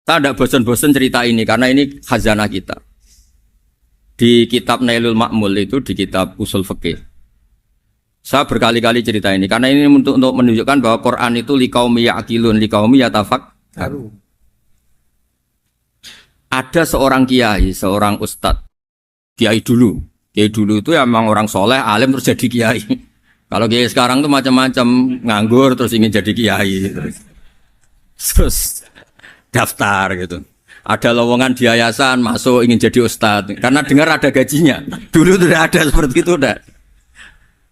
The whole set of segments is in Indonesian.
Saya tidak bosan-bosan cerita ini karena ini khazanah kita. Di kitab Nailul Ma'mul itu di kitab Usul Fiqih. Saya berkali-kali cerita ini karena ini untuk menunjukkan bahwa Quran itu liqaumi ya'qilun, liqaumi yatafakkarun. Ada seorang kiai, seorang ustadz, kiai dulu. Kiai dulu itu emang orang soleh, alim terus jadi kiai. Kalau kiai sekarang tuh macam-macam, nganggur terus ingin jadi kiai. Terus daftar gitu. Ada lowongan di yayasan masuk ingin jadi ustadz karena dengar ada gajinya. Dulu tidak ada seperti itu udah.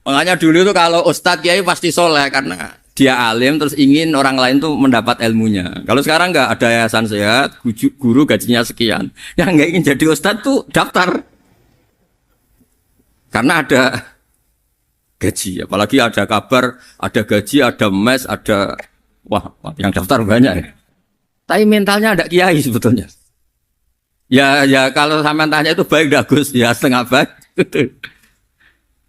Makanya dulu itu kalau ustadz kiai pasti soleh karena dia alim terus ingin orang lain tuh mendapat ilmunya. Kalau sekarang nggak ada yayasan sehat, guru gajinya sekian. Yang nggak ingin jadi ustadz tuh daftar karena ada gaji. Apalagi ada kabar, ada gaji, ada mes, ada wah yang daftar banyak ya. Tapi mentalnya ada kiai sebetulnya. Ya kalau sampean tanya itu baik dah Gus, ya setengah baik.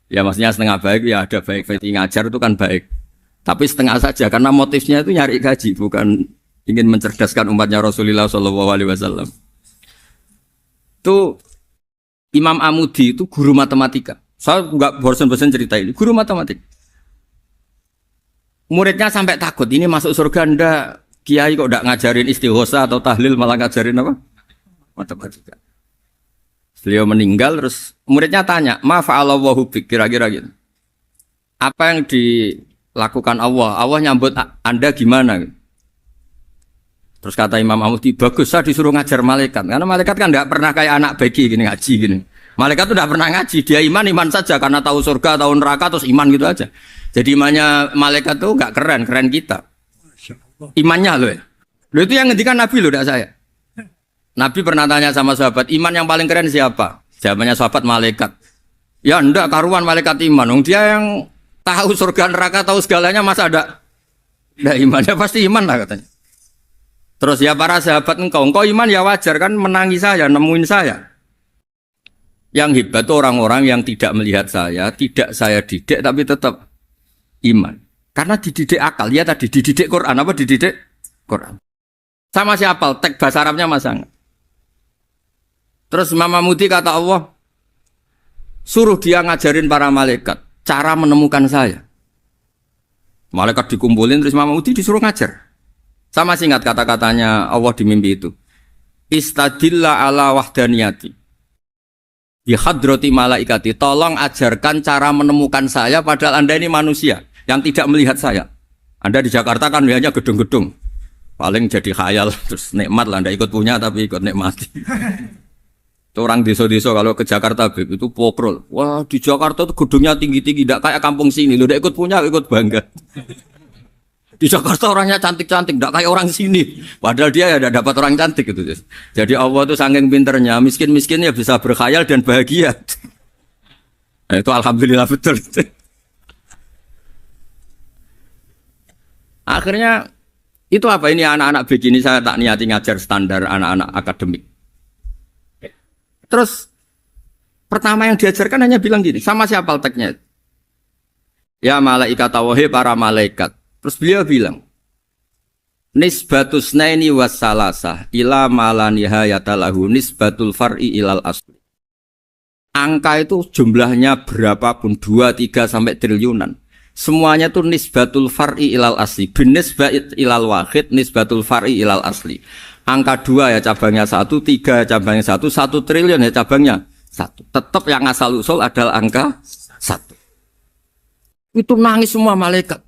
Ya maksudnya setengah baik ya ada baik ngajar itu kan baik. Tapi setengah saja karena motifnya itu nyari gaji bukan ingin mencerdaskan umatnya Rasulullah SAW. Itu Imam Amudi itu guru matematika. Saya enggak bosan-bosan cerita ini, guru matematika. Muridnya sampai takut ini masuk surga ndak. Kiai kok tidak ngajarin istighosa atau tahlil malah ngajarin apa? Matematika. Beliau meninggal terus muridnya tanya, "Ma fa'alallahu bik?" Kira-kira gitu. Apa yang dilakukan Allah? Allah nyambut Anda gimana? Terus kata Imam Amudi, "Bagus saya disuruh ngajar malaikat." Karena malaikat kan tidak pernah kayak anak begi gini ngaji gini. Malaikat itu tidak pernah ngaji, dia iman saja karena tahu surga, tahu neraka terus iman gitu aja. Jadi imannya malaikat tuh enggak keren kita. Imannya loh ya. Loh itu yang ngendikan Nabi loh, tidak saya. Nabi pernah tanya sama sahabat, iman yang paling keren siapa? Jawabannya sahabat malaikat. Ya enggak, karuan malaikat iman. Dia yang tahu surga neraka, tahu segalanya masa ada imannya pasti iman lah katanya. Terus ya para sahabat engkau iman ya wajar kan menangi saya, nemuin saya. Yang hebat itu orang-orang yang tidak melihat saya, tidak saya didik tapi tetap iman. Karena dididik akal, ya tadi dididik Quran, apa dididik Quran. Sama siapa? Teks bahasa Arabnya masang. Terus Imam Amudi kata Allah, suruh dia ngajarin para malaikat cara menemukan saya. Malaikat dikumpulin terus Imam Amudi disuruh ngajar. Sama singkat kata-katanya Allah di mimpi itu. Istadilla ala wahdaniyati. Bihadrati malaikati. Tolong ajarkan cara menemukan saya padahal Anda ini manusia yang tidak melihat saya. Anda di Jakarta kan lihatnya gedung-gedung. Paling jadi khayal, terus nikmat lah. Anda ikut punya tapi ikut nikmati. Itu orang desa-desa kalau ke Jakarta itu pokrol. Wah di Jakarta itu gedungnya tinggi-tinggi. Tidak kayak kampung sini. Lu udah ikut punya, ikut bangga. Di Jakarta orangnya cantik-cantik. Tidak kayak orang sini. Padahal dia ya dapat orang cantik gitu. Jadi Allah itu saking pinternya. Miskin-miskinnya bisa berkhayal dan bahagia. Nah, itu alhamdulillah betul. Akhirnya itu apa ini anak-anak begini saya tak niati ngajar standar anak-anak akademik. Terus pertama yang diajarkan hanya bilang gini, sama siapa teknya? Ya malaikat wahi para malaikat. Terus beliau bilang, nisbatus naini wassalasah ila malanihayatalahu nisbatul far'i ilal asli. Angka itu jumlahnya berapapun 2, 3 sampai triliunan. Semuanya itu nisbatul far'i ilal asli. Binisbat ilal wahid, nisbatul far'i ilal asli. Angka 2 ya cabangnya 1, 3 cabangnya 1, 1 triliun ya cabangnya 1. Tetap yang asal usul adalah angka 1. Itu nangis semua malaikat.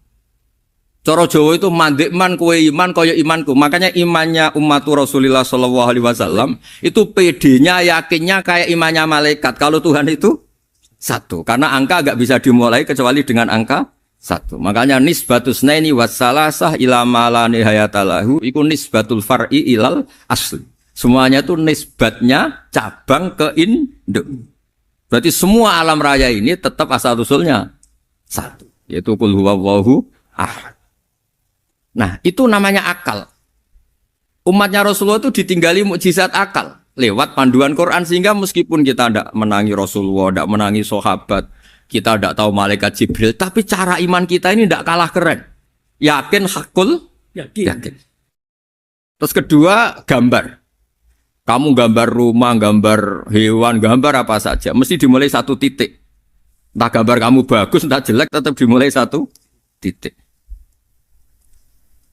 Cara Jawa itu mandekman kue iman kaya imanku. Makanya imannya umat Rasulullah SAW itu PD-nya yakinnya kayak imannya malaikat. Kalau Tuhan itu 1. Karena angka agak bisa dimulai kecuali dengan angka 1. Makanya nisbatus naini wassalasah ila ma nihayatalahu iku nisbatul far'i ilal asli. Semuanya itu nisbatnya cabang ke induk. Berarti semua alam raya ini tetap asal usulnya 1, yaitu qul huwallahu ahad. Nah, itu namanya akal. Umatnya Rasulullah itu ditinggali mukjizat akal lewat panduan Quran sehingga meskipun kita tidak menangi Rasulullah, tidak menangi sahabat, kita tidak tahu malaikat Jibril, tapi cara iman kita ini tidak kalah keren. Yakin hakul yakin. Terus kedua, gambar. Kamu gambar rumah, gambar hewan, gambar apa saja, mesti dimulai satu titik. Entah gambar kamu bagus, entah jelek, tetap dimulai satu titik.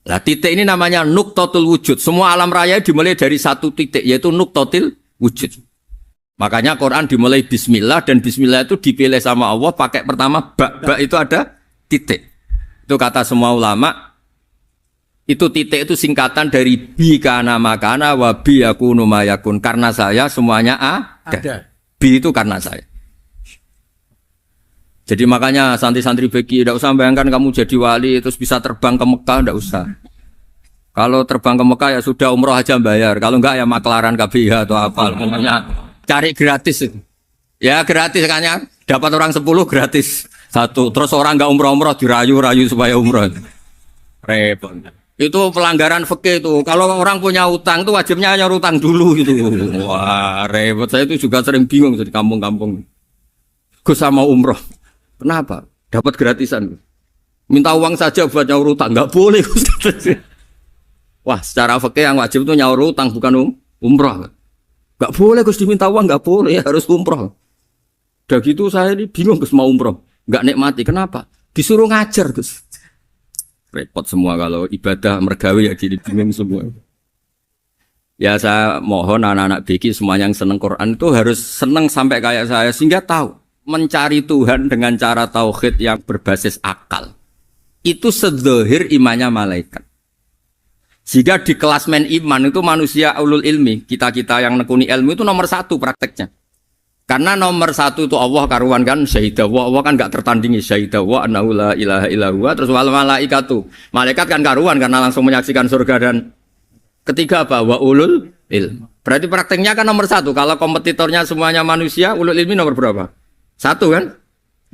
Nah, titik ini namanya nuqtatul wujud. Semua alam raya dimulai dari satu titik, yaitu nuqtatul wujud. Makanya Quran dimulai bismillah, dan bismillah itu dipilih sama Allah pakai pertama ba itu ada titik. Itu kata semua ulama. Itu titik itu singkatan dari bi kana makana wa bi yakunu mayakun. Karena saya semuanya ada. Bi itu karena saya. Jadi makanya santri-santri beki tidak usah bayangkan kamu jadi wali terus bisa terbang ke Mekah, tidak usah. Kalau terbang ke Mekah ya sudah umroh aja bayar. Kalau enggak ya maklaran KBH atau apa. Pokoknya cari gratis itu. Ya gratis kan ya. Dapat orang 10 gratis. Satu. Terus orang enggak umroh-umroh dirayu-rayu supaya umroh. Repot. Itu pelanggaran fikih itu. Kalau orang punya utang itu wajibnya nyaur utang dulu gitu. Wah, repot. Saya itu juga sering bingung di kampung-kampung. Gus sama umroh. Kenapa? Dapat gratisan. Minta uang saja buat nyaur utang, enggak boleh Gus. Wah, secara fikih yang wajib itu nyaur utang bukan umroh. Enggak boleh Gus diminta uang, enggak boleh, harus umroh. Udah gitu saya ini bingung Gus mau umroh. Enggak nikmati. Kenapa? Disuruh ngajar Gus. Repot semua kalau ibadah mergawe ya jadi bingung semua. Ya saya mohon anak-anak BK semuanya yang seneng Quran itu harus seneng sampai kayak saya sehingga tahu mencari Tuhan dengan cara tauhid yang berbasis akal. Itu sedzahir imannya malaikat. Jika di klasmen iman itu manusia ulul ilmi, kita-kita yang nekuni ilmu itu nomor 1 prakteknya. Karena nomor 1 itu Allah karuan kan syahidah wa, Allah kan enggak tertandingi syahidah wa annahu la ilaha illa huwa. Terus wal malaikatu, malaikat kan karuan karena langsung menyaksikan surga. Dan ketiga apa? Wa ulul ilm. Berarti prakteknya kan nomor 1. Kalau kompetitornya semuanya manusia, ulul ilmi nomor berapa? 1 kan?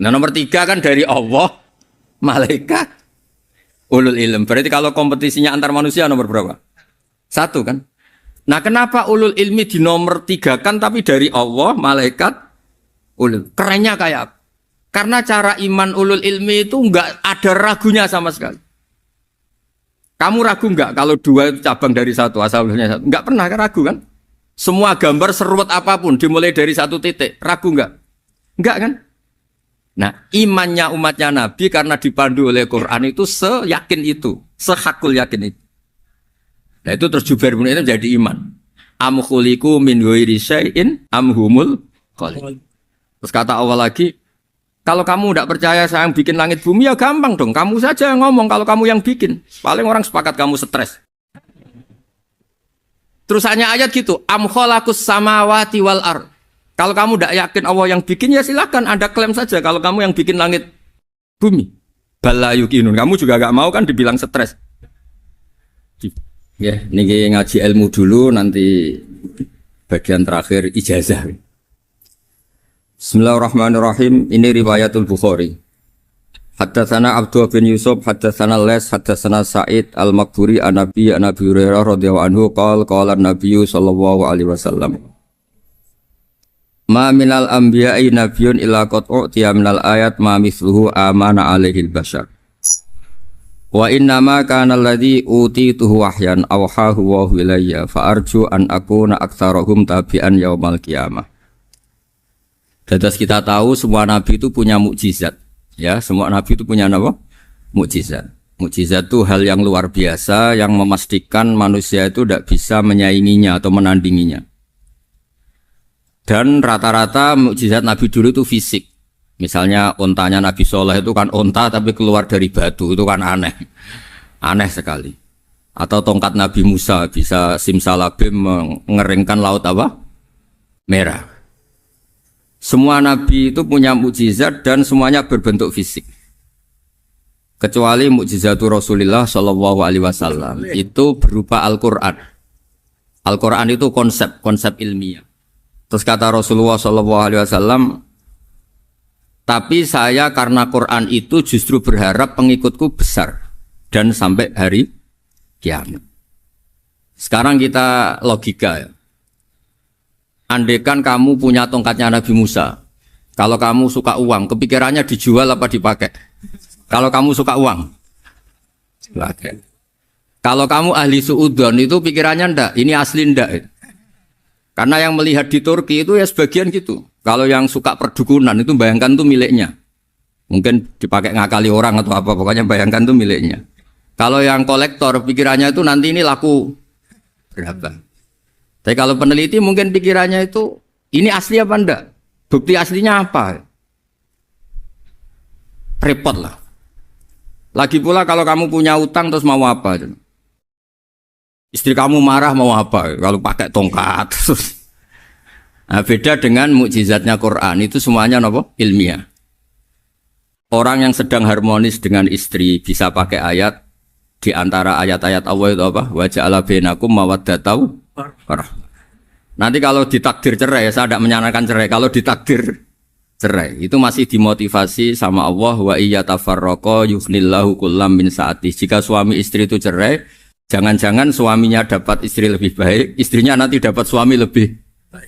Nah nomor 3 kan dari Allah, malaikat, ulul ilm. Berarti kalau kompetisinya antar manusia nomor berapa? 1 kan? Nah kenapa ulul ilmi di nomor 3 kan tapi dari Allah, malaikat, ulul. Kerennya kayak apa? Karena cara iman ulul ilmi itu enggak ada ragunya sama sekali. Kamu ragu enggak kalau 2 itu cabang dari 1, asalnya 1? Enggak pernah ragu kan? Semua gambar seruat apapun dimulai dari 1 titik, ragu enggak? Enggak kan? Nah imannya umatnya Nabi karena dipandu oleh Quran itu seyakin itu, sehakul yakin itu. Nah itu terus Jubair bin Mut'im jadi iman. Am khuliqu min ghairi syai'in am humul khaliq. Terus kata Allah lagi, kalau kamu tidak percaya saya yang bikin langit bumi ya gampang dong. Kamu saja yang ngomong kalau kamu yang bikin. Paling orang sepakat kamu stres. Terus hanya ayat gitu, am khalaqus samawati wal ard. Kalau kamu tidak yakin Allah yang bikin ya silakan Anda klaim saja kalau kamu yang bikin langit bumi. Bala yuqinun. Kamu juga gak mau kan dibilang stres. Ya, ini ngaji ilmu dulu, nanti bagian terakhir ijazah. Bismillahirrahmanirrahim. Ini riwayatul Bukhari. Haddatsana Abdullah bin Yusuf, haddatsana Les, haddatsana Sa'id al-Maqburi an Nabi Hurairah radhiyallahu anhu qala Nabi sallallahu alaihi wasallam. Ma minal anbiya'i nabiyyun illa qad u'tiya minal ayat ma mithluhu amana alaihil bashar. Wa innama kana alladhi utituhu wahyan awhahu wa ilayya fa arju an akuna aktsarahum tabi'an yaumal qiyamah. Dados kita tahu semua nabi itu punya mukjizat. Ya, semua nabi itu punya apa? Mukjizat. Mukjizat itu hal yang luar biasa yang memastikan manusia itu tidak bisa menyainginya atau menandinginya. Dan rata-rata mukjizat nabi dulu itu fisik. Misalnya ontanya Nabi Soleh itu kan onta tapi keluar dari batu, itu kan aneh. Aneh sekali. Atau tongkat Nabi Musa bisa simsalabim mengeringkan laut apa? Merah. Semua Nabi itu punya mukjizat dan semuanya berbentuk fisik. Kecuali mukjizatul Rasulullah Shallallahu Alaihi Wasallam itu berupa Al-Quran. Al-Quran itu konsep ilmiah. Terus kata Rasulullah Shallallahu Alaihi Wasallam, tapi saya karena Quran itu justru berharap pengikutku besar dan sampai hari kiamat. Sekarang kita logika ya. Andaikan kamu punya tongkatnya Nabi Musa, kalau kamu suka uang, kepikirannya dijual apa dipakai? Kalau kamu suka uang, pakai. Kalau kamu ahli suudon itu pikirannya ndak, ini asli ndak. Karena yang melihat di Turki itu ya sebagian gitu. Kalau yang suka perdukunan itu bayangkan tuh miliknya. Mungkin dipakai ngakali orang atau apa, pokoknya bayangkan tuh miliknya. Kalau yang kolektor pikirannya itu nanti ini laku berapa. Tapi kalau peneliti mungkin pikirannya itu ini asli apa ndak? Bukti aslinya apa? Repot lah. Lagi pula kalau kamu punya utang terus mau apa? Istri kamu marah mau apa? Kalau pakai tongkat. Nah, beda dengan mukjizatnya Quran itu semuanya apa? Ilmiah. Orang yang sedang harmonis dengan istri bisa pakai ayat di antara ayat-ayat Allah itu apa? Wa ja'ala bainakum mawaddatan warahmah. Nanti kalau ditakdir cerai, saya tidak menyarankan cerai. Kalau ditakdir cerai, itu masih dimotivasi sama Allah wa iyatafarraqa yughnillahu kullam min sa'ati. Jika suami istri itu cerai, jangan-jangan suaminya dapat istri lebih baik, istrinya nanti dapat suami lebih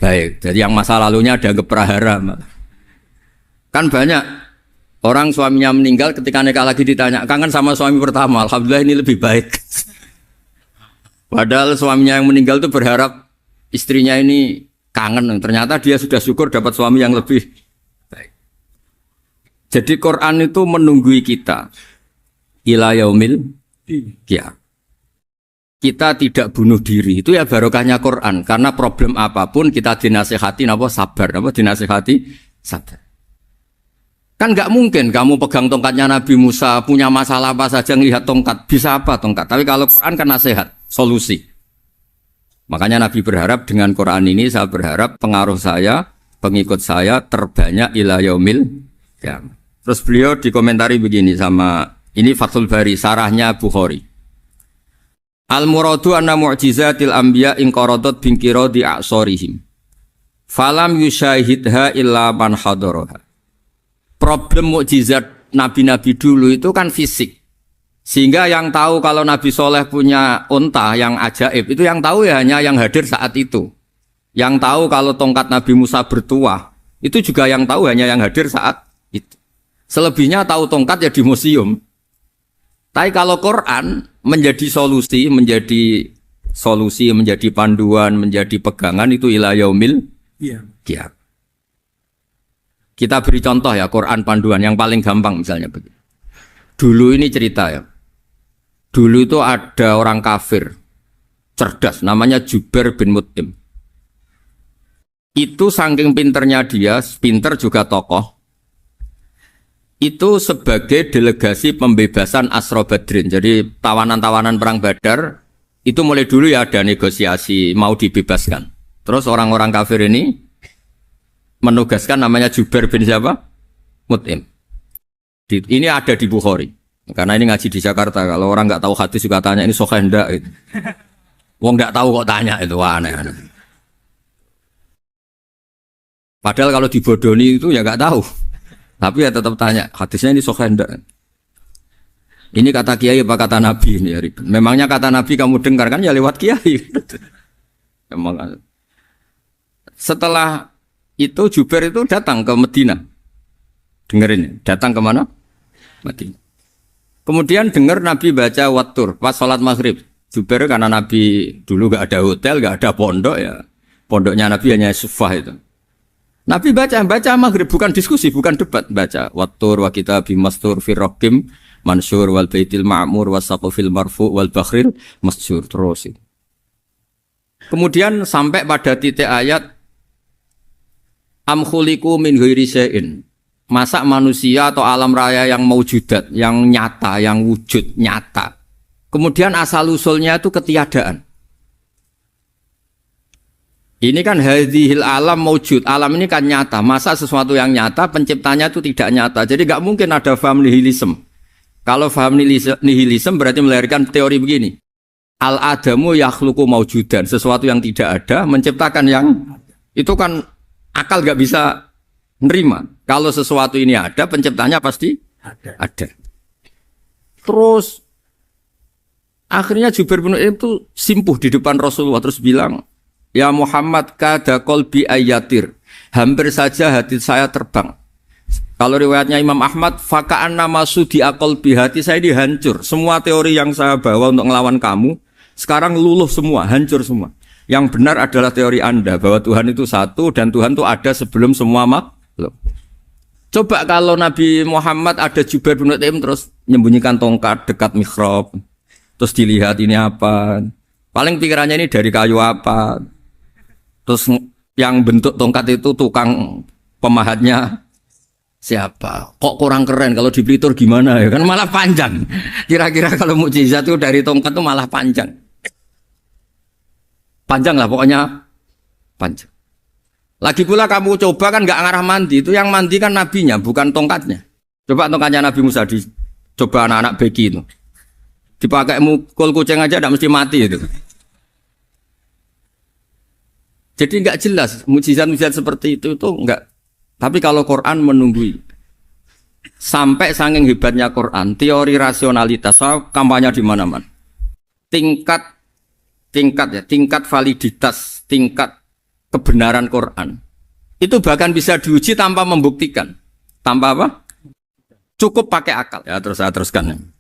baik. Jadi yang masa lalunya dianggap prahara. Kan banyak orang suaminya meninggal ketika nikah lagi ditanya, kangen sama suami pertama, alhamdulillah ini lebih baik. Padahal suaminya yang meninggal itu berharap istrinya ini kangen, ternyata dia sudah syukur dapat suami yang lebih baik. Jadi Quran itu menunggui kita ila yaumil qiyamah. Kita tidak bunuh diri, itu ya barokahnya Quran. Karena problem apapun kita dinasihati apa sabar, apa dinasihati sabar. Kan nggak mungkin kamu pegang tongkatnya Nabi Musa, punya masalah apa saja ngelihat tongkat, bisa apa tongkat. Tapi kalau Quran kan nasihat, solusi. Makanya Nabi berharap dengan Quran ini, saya berharap pengaruh saya, pengikut saya terbanyak ila yaumil qiyamah. Terus beliau dikomentari begini sama, ini Fathul Bari, sarahnya Bukhari. Al-muradu anna mu'jizatil anbiya inqaradat binqiradi a'sorihim. Falam yusyahidha illa man hadaraha. Problem mukjizat nabi-nabi dulu itu kan fisik. Sehingga yang tahu kalau Nabi Soleh punya unta yang ajaib, itu yang tahu ya hanya yang hadir saat itu. Yang tahu kalau tongkat Nabi Musa bertuah, itu juga yang tahu hanya yang hadir saat itu. Selebihnya tahu tongkat ya di museum. Tapi kalau Quran menjadi solusi, menjadi panduan, menjadi pegangan itu ila yaumil qiyamah. Kita beri contoh ya Quran panduan yang paling gampang misalnya begini. Dulu ini cerita ya. Dulu itu ada orang kafir cerdas namanya Jubair bin Mut'im. Itu saking pinternya dia, pinter juga tokoh. Itu sebagai delegasi pembebasan Asra Badrin. Jadi tawanan-tawanan perang Badar itu mulai dulu ya ada negosiasi mau dibebaskan. Terus orang-orang kafir ini menugaskan namanya Jubair bin siapa? Mut'im. Ini ada di Bukhari. Karena ini ngaji di Jakarta. Kalau orang nggak tahu hadis juga tanya ini sahih ndak gitu. Wong nggak tahu kok tanya itu aneh-aneh. Padahal kalau dibodoni itu ya nggak tahu. Tapi ya tetap tanya hadisnya ini sahih ndak. Ini kata kiai apa kata nabi ini ya. Memangnya kata nabi kamu dengar kan ya lewat kiai. Memang. Setelah itu Jubair itu datang ke Medina. Dengerin, datang ke mana? Madinah. Kemudian dengar Nabi baca Wattur pas sholat maghrib. Jubair karena Nabi dulu gak ada hotel, gak ada pondok ya. Pondoknya Nabi hanya sufah itu. Nabi baca maghrib, bukan diskusi, bukan debat. Baca Wattur wa kitabim mastur firrokim mansur wal baitil ma'mur wasaqufil marfu wal bakhril masjur. Terus itu. Kemudian sampai pada titik ayat am khuliqu min ghairi syai'in. Masa manusia atau alam raya yang maujudat, yang nyata, yang wujud nyata. Kemudian asal-usulnya itu ketiadaan. Ini kan hadhil alam maujud. Alam ini kan nyata. Masa sesuatu yang nyata, penciptanya itu tidak nyata. Jadi gak mungkin ada faham nihilisme. Kalau faham nihilisme berarti melahirkan teori begini. Al-adamu yakhluqu maujudan. Sesuatu yang tidak ada, menciptakan yang... Itu kan akal gak bisa nerima. Kalau sesuatu ini ada, penciptanya pasti ada. Terus akhirnya Jubair bin Mut'im itu simpuh di depan Rasulullah terus bilang, "Ya Muhammad kada qalbi ayatir." Hampir saja hati saya terbang. Kalau riwayatnya Imam Ahmad, faka'anna masudi akal bihati saya ini hancur. Semua teori yang saya bawa untuk ngelawan kamu, sekarang luluh semua, hancur semua. Yang benar adalah teori Anda, bahwa Tuhan itu satu, dan Tuhan itu ada sebelum semua makhluk. Coba kalau Nabi Muhammad ada Jubair bin Mut'im terus menyembunyikan tongkat dekat mihrab, terus dilihat ini apa, paling pikirannya ini dari kayu apa, terus yang bentuk tongkat itu tukang pemahatnya siapa? Kok kurang keren kalau di Blitar gimana ya? Kan malah panjang. Kira-kira kalau mukjizat itu dari tongkat itu malah panjang. Panjang lah pokoknya panjang. Lagi pula kamu coba kan nggak ngarah mandi, itu yang mandi kan nabinya bukan tongkatnya. Coba tongkatnya Nabi Musa coba anak-anak beki itu. Dipakai mukul kucing aja tidak mesti mati itu. Jadi nggak jelas mukjizat-mukjizat seperti itu nggak. Tapi kalau Quran menunggui sampai saking hebatnya Quran, teori rasionalitas kampanye di mana-mana. Tingkat validitas, tingkat kebenaran Quran itu bahkan bisa diuji tanpa membuktikan. Tanpa apa? Cukup pakai akal. Ya terus saya teruskan.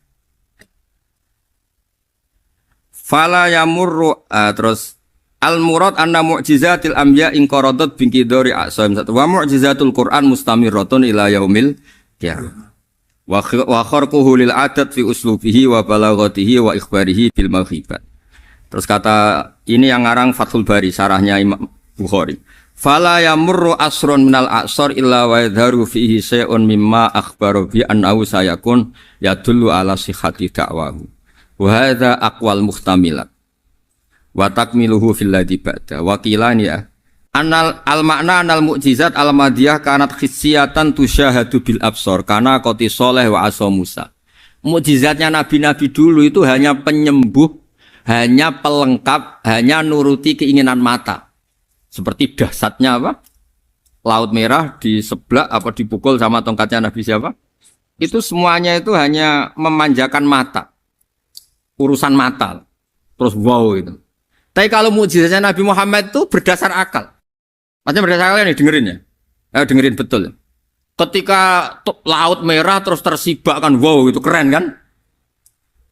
Fala yamurru terus al-murad anna mu'jizatil anbiya in qaradat bi qidari asam wa mu'jizatul Qur'an mustamirratun ila yaumil qiyamah. Wa kharquhu lil adat fi uslubihi wa balaghatihi wa ikhbarihi bil maghibat. Terus kata ini yang ngarang Fathul Bari sarahnya Imam Bukhari. Fala yamurru asrun minal a'sar illa wa yadharu fihi syai'un mimma akhbaru bi annahu sayakun yadullu ala sihhati da'wahu. Wa hadza aqwal muhtamilat. Wa takmiluhu fil ladzi ba'da wa qilani ya anal al makna anal mukjizat al madiyah kanat khissiyatan tusyahadu bil absar kana qati soleh wa asa Musa. Mukjizatnya nabi-nabi dulu itu hanya penyembuh, hanya pelengkap, hanya nuruti keinginan mata. Seperti dahsyatnya apa? Laut Merah di sebelah apa dipukul sama tongkatnya Nabi siapa? Itu semuanya itu hanya memanjakan mata. Urusan mata. Terus wow itu. Tapi kalau mukjizatnya Nabi Muhammad itu berdasar akal. Maksudnya berdasar akal nih dengerin ya. Dengerin betul. Ketika Laut Merah terus tersibak kan, wow itu keren kan.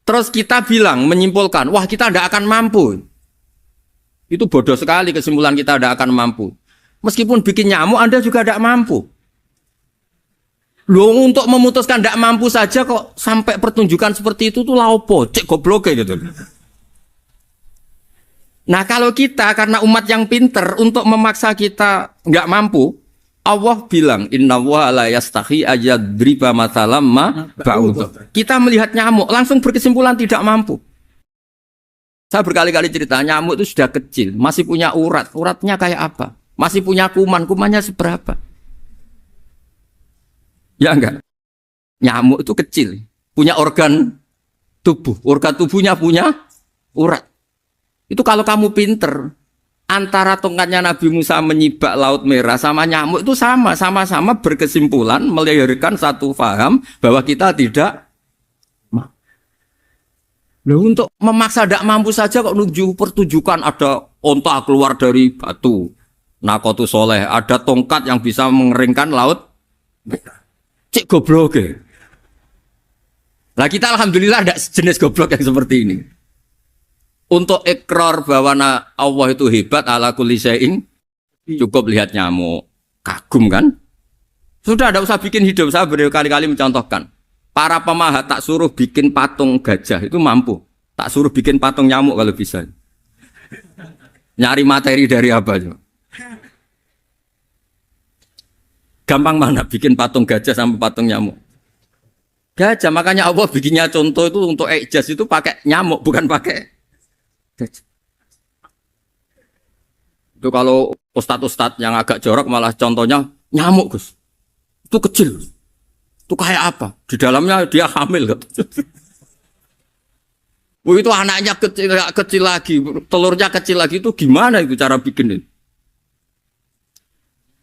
Terus kita bilang, menyimpulkan, wah kita tidak akan mampu. Itu bodoh sekali kesimpulan kita tidak akan mampu. Meskipun bikin nyamuk Anda juga tidak mampu. Loh untuk memutuskan tidak mampu saja kok sampai pertunjukan seperti itu tuh laopo, cek goblok gitu. Nah kalau kita karena umat yang pinter untuk memaksa kita nggak mampu, Allah bilang Inna wa la yastahi ayadriba mathalam ma ba'ud. Kita melihat nyamuk langsung berkesimpulan tidak mampu. Saya berkali-kali cerita nyamuk itu sudah kecil, masih punya urat, uratnya kayak apa? Masih punya kuman, kumannya seberapa? Ya enggak? Nyamuk itu kecil, punya organ tubuhnya punya urat. Itu kalau kamu pinter, antara tongkatnya Nabi Musa menyibak Laut Merah sama nyamuk itu sama-sama berkesimpulan melahirkan satu faham bahwa kita tidak mampu. Loh, untuk memaksa tidak mampu saja kok menuju pertunjukan ada onta keluar dari batu, Nakotu Soleh, ada tongkat yang bisa mengeringkan Laut Merah. Cik goblok ya. Lah kita alhamdulillah tidak jenis goblok yang seperti ini. Untuk ikrar bahwa Allah itu hebat ala kulli syai'in, cukup lihat nyamuk, kagum kan? Sudah ada usah bikin hidup. Saya berkali-kali mencontohkan. Para pemahat tak suruh bikin patung gajah itu mampu. Tak suruh bikin patung nyamuk kalau bisa. Nyari materi dari apa? Gampang mana bikin patung gajah sama patung nyamuk? Gajah, makanya Allah bikinnya contoh itu untuk ijaz itu pakai nyamuk bukan pakai gajah. Itu kalau ustadz-ustadz yang agak jorok malah contohnya nyamuk Gus. Itu kecil. Itu kayak apa? Di dalamnya dia hamil. Itu anaknya kecil lagi, telurnya kecil lagi, itu gimana itu cara bikin ini?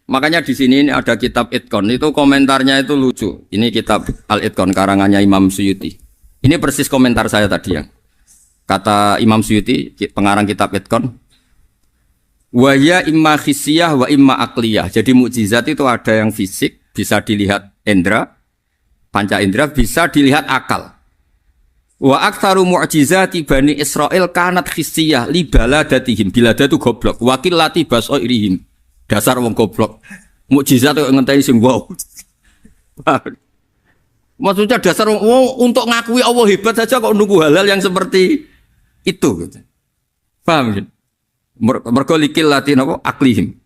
Makanya di sini ada kitab Itqan, itu komentarnya itu lucu. Ini kitab Al-Itqan karangannya Imam Suyuti. Ini persis komentar saya tadi yang kata Imam Suyuti, pengarang kitab Itqan. Wa ya imma khissiyah wa imma aqliyah. Jadi mukjizat itu ada yang fisik, bisa dilihat indra, panca indra bisa dilihat akal. Wa aktsaru mu'jizati Bani Israil kanat khissiyah li baladatihim. Balada itu goblok. Wakil lati basairihim. Dasar wong goblok. Mukjizat kok ngenteni sing wow. Maksudnya dasar wong untuk ngakui Allah hebat saja kok nunggu hal-hal yang seperti itu gitu. Paham gitu? Mergo likil lati napa aklihim.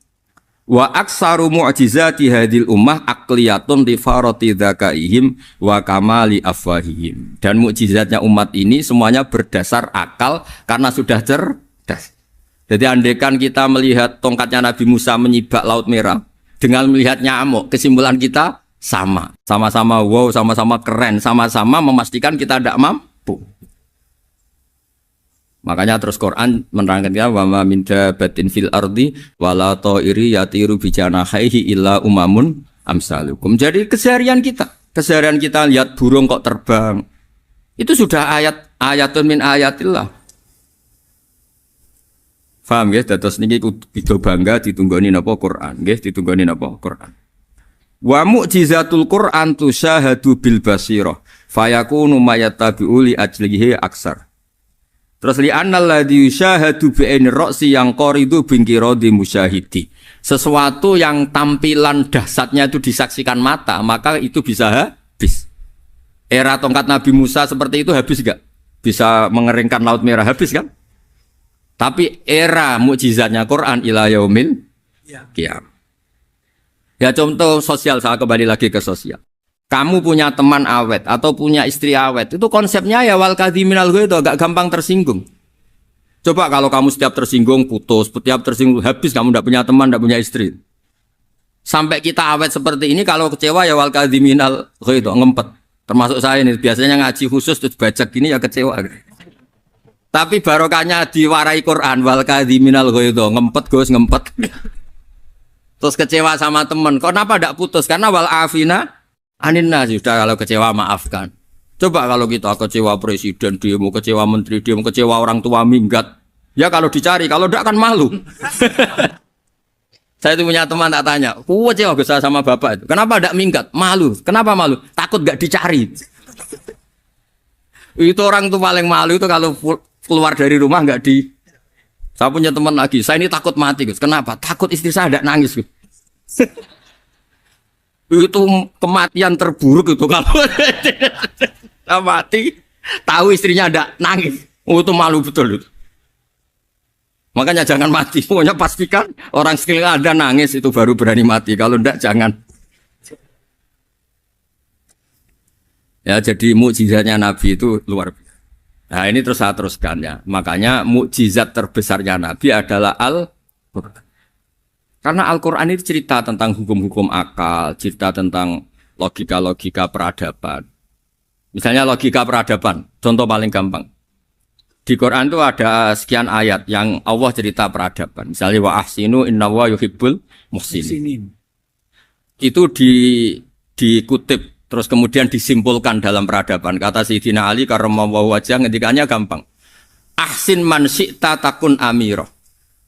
Wa aksaru mu'jizati hadil ummah aqliyatun li farati dzakaihim wa kamali afwahihim. Dan mukjizatnya umat ini semuanya berdasar akal karena sudah cerdas. Jadi andaikan kita melihat tongkatnya Nabi Musa menyibak Laut Merah dengan melihat nyamuk, kesimpulan kita sama. Sama-sama wow, sama-sama keren, sama-sama memastikan kita tidak mampu. Makanya terus Quran menerangkan ya wa ma min dabatin fil ardi wala ta'iri yatiru bi janahihi illa umamun amsalukum. Jadi keseharian kita lihat burung kok terbang. Itu sudah ayatun min ayatillah. Paham ya? Dados niki kudu bangga ditunggoni napa Quran, nggih ditunggoni napa Quran. Wa mu'jizatul Quran tusyahadu bil basirah fayakunu mayattabi'u li ajlihi aksar. Terus li annal ladzi yusyahadu bi aini ra'si yang qaridu bingkiradi musyahidi. Sesuatu yang tampilan dahsyatnya itu disaksikan mata, maka itu bisa habis. Era tongkat Nabi Musa seperti itu habis enggak? Bisa mengeringkan Laut Merah habis kan? Tapi era mukjizatnya Quran ila yaumil qiyamah. Ya contoh sosial, saya kembali lagi ke sosial. Kamu punya teman awet atau punya istri awet, itu konsepnya ya wal kadhiminal ghaidh, agak gampang tersinggung. Coba kalau kamu setiap tersinggung putus, setiap tersinggung habis, kamu tidak punya teman, tidak punya istri. Sampai kita awet seperti ini, kalau kecewa ya wal kadhiminal ghaidh, ngempet. Termasuk saya ini, biasanya ngaji khusus terus baca gini ya kecewa. Tapi barokahnya diwarai Quran wal kadhiminal ghaidh, ngempet Gus, ngempet. Terus kecewa sama teman, kenapa tidak putus? Karena wal afina Aninna sudah, kalau kecewa maafkan. Coba kalau kita kecewa presiden demo, kecewa menteri demo, kecewa orang tua minggat. Ya kalau dicari, kalau tidak kan malu. Saya itu punya teman tak tanya, kecewa besar sama bapak itu. Kenapa tidak minggat? Malu. Kenapa malu? Takut gak dicari. Itu orang tuh paling malu itu kalau keluar dari rumah nggak di. Saya punya teman lagi, saya ini takut mati Gus. Kenapa? Takut istri saya tidak nangis Gus. Itu kematian terburuk itu kalau mati tahu istrinya ada nangis, itu malu betul itu. Makanya jangan mati, pokoknya pastikan orang sekeliling ada nangis itu baru berani mati, kalau enggak jangan. Ya jadi mukjizatnya Nabi itu luar biasa. Nah ini terus saya teruskan ya, makanya mukjizat terbesarnya Nabi adalah Al-Quran. Karena Al-Quran itu cerita tentang hukum-hukum akal, cerita tentang logika-logika peradaban. Misalnya logika peradaban, contoh paling gampang. Di Quran itu ada sekian ayat yang Allah cerita peradaban. Misalnya wa ahsinu innallaha yuhibbul muhsinin. Itu dikutip, terus kemudian disimpulkan dalam peradaban. Kata Sayyidina Ali karramallahu wajhah ngendikannya gampang. Ahsin man syi'ta takun amirah.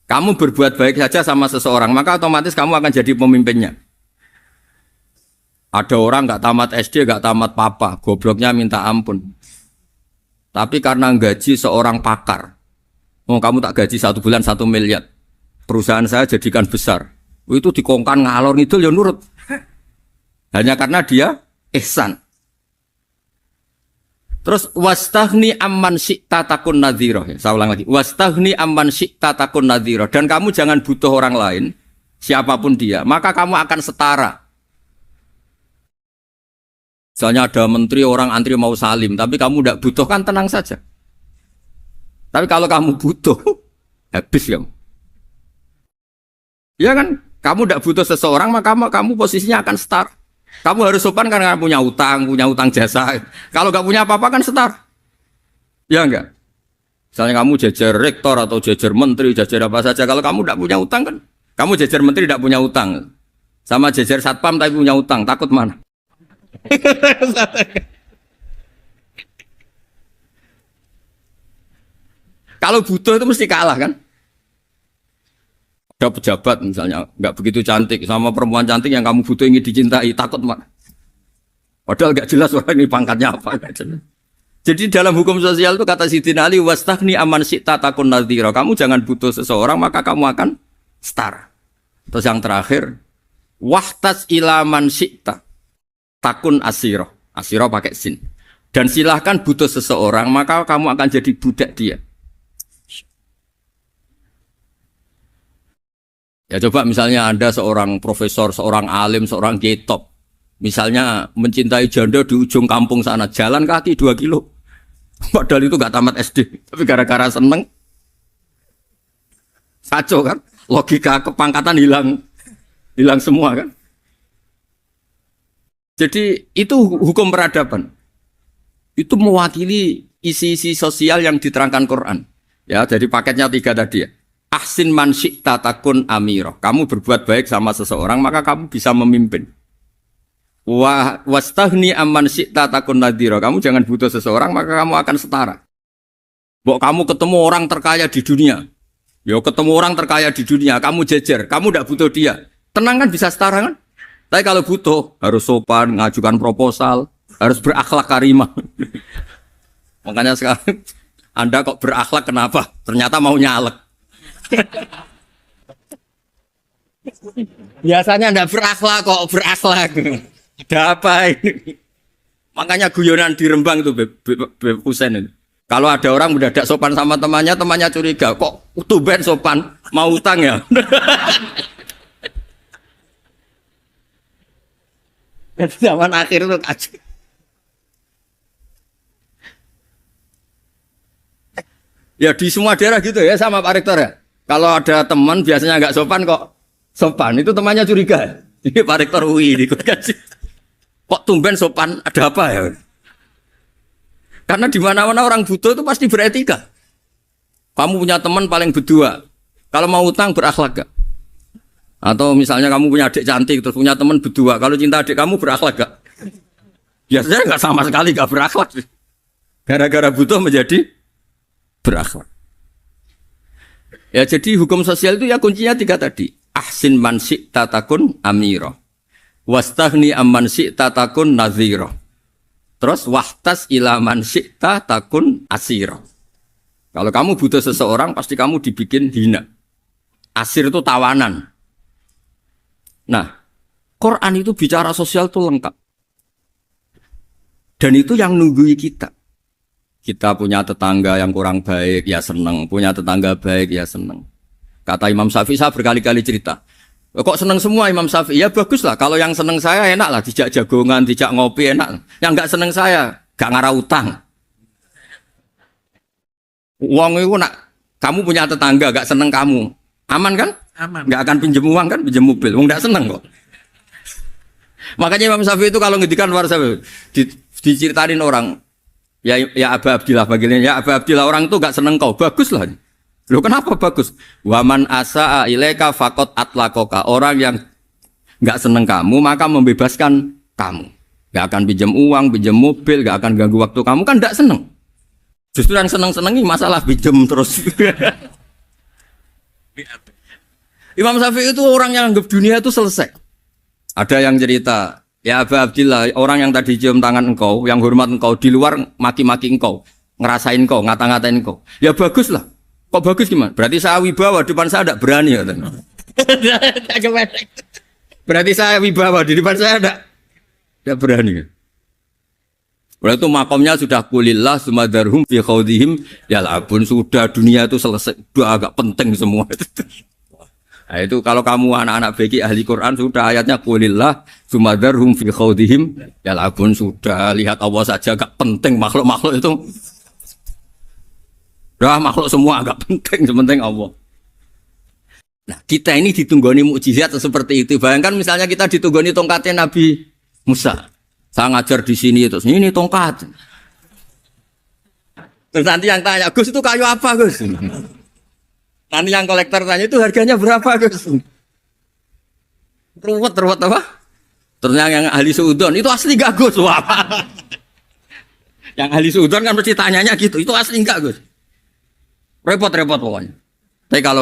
Kamu berbuat baik saja sama seseorang, maka otomatis kamu akan jadi pemimpinnya. Ada orang nggak tamat SD, nggak tamat papa, gobloknya minta ampun. Tapi karena gaji seorang pakar, kamu tak gaji 1 bulan 1 miliar, perusahaan saya jadikan besar. Itu dikongkan ngalor ngidul ya nurut. Hanya karena dia ihsan. Terus wastaghni amman syi'ta takun nadhira. Saya ulang lagi. Wastaghni amman syi'ta takun nadhira. Dan kamu jangan butuh orang lain, siapapun dia, maka kamu akan setara. Misalnya ada menteri orang antri mau salim, tapi kamu tidak butuh, kan tenang saja. Tapi kalau kamu butuh, habis kamu. Ya kan? Kamu tidak butuh seseorang, maka kamu posisinya akan setara. Kamu harus sopan karena punya utang jasa. Kalau nggak punya apa-apa kan setara. Ya enggak? Misalnya kamu jajar rektor atau jajar menteri, jajar apa saja. Kalau kamu tidak punya utang kan, kamu jajar menteri tidak punya utang. Sama jajar satpam tapi punya utang, takut mana? Kalau butuh itu mesti kalah kan? Ada pejabat misalnya nggak begitu cantik sama perempuan cantik yang kamu butuh ingin dicintai, takut mak. Padahal gak jelas orang ini pangkatnya apa. Gak jelas. Jadi dalam hukum sosial itu kata Sidin Ali, wastahni aman syi'ta takun nadhira. Kamu jangan butuh seseorang maka kamu akan setara. Terus yang terakhir, wahtas ilaman syi'ta takun asiro. Asiro pakai sin. Dan silahkan butuh seseorang maka kamu akan jadi budak dia. Ya coba misalnya Anda seorang profesor, seorang alim, seorang kiai top. Misalnya mencintai janda di ujung kampung sana, jalan kaki 2 kilo. Padahal itu gak tamat SD, tapi gara-gara seneng kacau kan, logika kepangkatan hilang semua kan. Jadi itu hukum peradaban, itu mewakili isi-isi sosial yang diterangkan Quran. Ya, jadi paketnya 3 tadi ya. Ahsin man syi'ta takun amiro. Kamu berbuat baik sama seseorang maka kamu bisa memimpin. Wastahni amman syi'ta takun nadhira. Kamu jangan butuh seseorang maka kamu akan setara. Bok kamu ketemu orang terkaya di dunia. Yo ketemu orang terkaya di dunia, kamu jejer, kamu tidak butuh dia. Tenang kan bisa setara kan? Tapi kalau butuh harus sopan, ngajukan proposal, harus berakhlak karimah. Makanya sekarang Anda kok berakhlak kenapa? Ternyata mau nyalek. Biasanya Anda berakhlak kok berakhlak. Ada apa ini? Makanya guyonan di Rembang itu Beb Husain itu. Kalau ada orang mendadak sopan sama temannya, temannya curiga, kok tumben sopan, mau utang ya? Zaman akhir itu kacau. Ya di semua daerah gitu ya sama Pak Rektor ya. Kalau ada teman biasanya nggak sopan kok sopan, itu temannya curiga. Ini Pak Rektor UI ikut kaji. Kok tumben sopan, ada apa ya? Karena di mana-mana orang butuh itu pasti beretika. Kamu punya teman paling berdua, kalau mau utang berakhlak gak? Atau misalnya kamu punya adik cantik, terus punya teman berdua, kalau cinta adik kamu berakhlak gak? Biasanya nggak sama sekali gak berakhlak. Gara-gara butuh menjadi berakhlak. Ya jadi hukum sosial itu ya kuncinya 3 tadi. Ahsin man syi'ta takun amira. Wastahni amman syi'ta takun nadhira. Terus wahtas ila man syi'ta takun asira. Kalau kamu butuh seseorang pasti kamu dibikin hina. Asir itu tawanan. Nah, Quran itu bicara sosial itu lengkap. Dan itu yang nunggui kita. Kita punya tetangga yang kurang baik, ya seneng. Punya tetangga baik, ya seneng. Kata Imam Syafi'i, saya berkali-kali cerita. Kok seneng semua Imam Syafi'i? Ya bagus lah. Kalau yang seneng saya enak lah. Dijak jagongan, dijak ngopi enak. Yang gak seneng saya, gak ngarah utang. Uang itu nak, kamu punya tetangga gak seneng kamu. Aman kan? Aman. Gak akan pinjem uang kan, pinjem mobil. Uang gak seneng kok. Makanya Imam Syafi'i itu kalau ngedikan luar Syafi'i, diceritain orang. Ya Aba Abdillah bagiannya. Ya Aba Abdillah orang itu gak seneng kau. Bagus lah. Loh kenapa bagus? Waman asa'a ilaika faqad atlaqaka. Orang yang enggak seneng kamu maka membebaskan kamu. Enggak akan pinjam uang, pinjam mobil, enggak akan ganggu waktu kamu kan enggak seneng. Justru yang seneng-senengi masalah pinjam terus. Imam Syafi'i itu orang yang anggap dunia itu selesai. Ada yang cerita, ya Aba Abdillah, orang yang tadi cium tangan engkau, yang hormat engkau di luar maki-maki engkau, ngerasain engkau, ngata-ngatain engkau. Ya bagus lah. Kok bagus gimana? Berarti saya wibawa, depan saya tidak berani. Berarti saya wibawa, di depan saya tidak berani. Berarti itu makomnya sudah kulillah, sumadarhum fi khawdihim, ya labun, sudah dunia itu selesai, sudah agak penting semua. Nah itu kalau kamu anak-anak beki ahli Quran, sudah ayatnya kulillah, sumadarhum fi khawdihim, ya labun, sudah lihat Allah saja agak penting, makhluk-makhluk itu. Dah makhluk semua agak penting, sepenting Allah. Nah kita ini ditunggoni mukjizat seperti itu. Bayangkan misalnya kita ditunggoni tongkatnya Nabi Musa. Saya ngajar di sini terus ini tongkat. Terus nanti yang tanya, Gus itu kayu apa Gus? Nanti yang kolektor tanya itu harganya berapa Gus? Ruwet apa? Terus yang ahli suudon itu asli gak Gus? Wah. Yang ahli suudon kan mesti tanyanya gitu, itu asli enggak Gus? Repot pokoknya. Tapi kalau